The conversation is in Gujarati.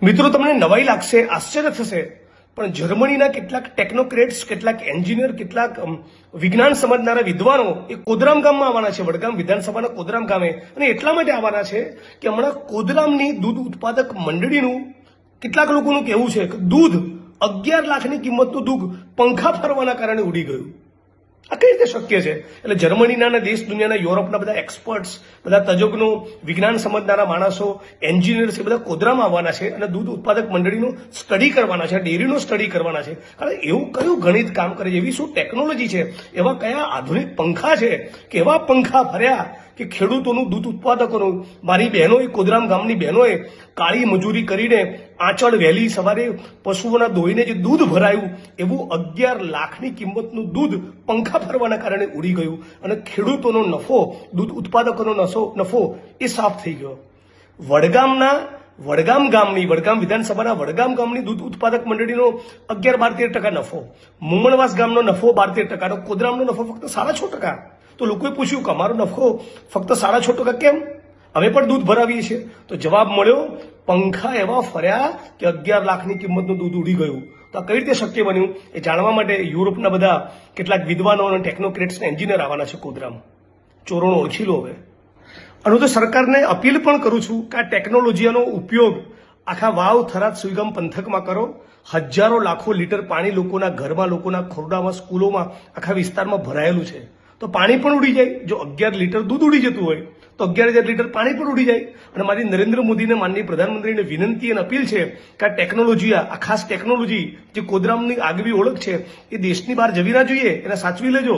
મિત્રો તમને નવાઈ લાગશે, આશ્ચર્ય થશે, પણ જર્મનીના કેટલાક ટેકનોક્રેટ્સ, કેટલાક એન્જિનિયર, કેટલાક વિજ્ઞાન સમજનારા વિદ્વાનો એ કોદરામ ગામમાં આવવાના છે, વડગામ વિધાનસભાના કોદરામ ગામે. અને એટલા માટે આવવાના છે કે હમણાં કોદરામની દૂધ ઉત્પાદક મંડળીનું કેટલાક લોકોનું કહેવું છે કે દૂધ 11 લાખની કિંમતનું દૂધ પંખા ફરવાના કારણે ઉડી ગયું. આ કઈ રીતે શક્ય છે? એટલે જર્મનીના, દેશ દુનિયાના, યુરોપના બધા એક્સપર્ટ્સ, બધા તજજ્ઞો, વિજ્ઞાન સમજનારા માણસો, એન્જિનિયર્સ એ બધા કોદરામાં આવવાના છે અને દૂધ ઉત્પાદક મંડળીનું સ્ટડી કરવાના છે, ડેરીનો સ્ટડી કરવાના છે. કારણ એવું કયું ગણિત કામ કરે છે, એવી શું ટેકનોલોજી છે, એવા કયા આધુનિક પંખા છે કે એવા પંખા ફર્યા કે ખેડૂતોનું, દૂધ ઉત્પાદકોનું, મારી બહેનોએ, કોદરામ ગામની બહેનોએ કાળી મજૂરી કરીને આંચળ વહેલી સવારે પશુઓના દોઈને જે દૂધ ભરાયું એવું 11 લાખની કિંમતનું દૂધ પંખા ફરવાના કારણે ઉડી ગયું અને ખેડૂતોનો નફો, દૂધ ઉત્પાદકોનો નફો એ સાફ થઈ ગયો. વડગામ વિધાનસભાના વડગામ ગામની દૂધ ઉત્પાદક મંડળીનો 11-12% નફો, મુમણવાસ ગામનો નફો 12-13%, કોદરામનો નફો ફક્ત 6.5%. તો લોકોએ પૂછ્યું કે અમારો નફો ફક્ત 6.5% કેમ? અમે પણ દૂધ ભરાવીએ છીએ. તો જવાબ મળ્યો, પંખા એવા ફર્યા કે 11 લાખની કિંમતનું દૂધ ઉડી ગયું. તો આ કઈ રીતે શક્ય બન્યું એ જાણવા માટે યુરોપના બધા કેટલાક વિદ્વાનો અને ટેકનોક્રેટ્સ એન્જિનિયર આવવાના છે કોદરામ. ચોરોનો ઓળખી લો હવે. અને હું તો સરકારને અપીલ પણ કરું છું કે આ ટેકનોલોજીનો ઉપયોગ આખા વાવ, થરાદ, સુઈગામ પંથકમાં કરો. હજારો લાખો લીટર પાણી લોકોના ઘરમાં, લોકોના ખોરડામાં, સ્કૂલોમાં, આખા વિસ્તારમાં ભરાયેલું છે. તો પાણી પણ ઉડી જાય. જો 11 લીટર દૂધ ઉડી જતું હોય તો 11,000 લીટર પાણી પણ ઉડી જાય. અને મારી નરેન્દ્ર મોદીને, માનનીય પ્રધાનમંત્રીને વિનંતી અને અપીલ છે કે આ ટેકનોલોજી, આ ખાસ ટેકનોલોજી જે કોદરામની આગવી ઓળખ છે એ દેશની બહાર જવી ના જોઈએ, એને સાચવી લેજો.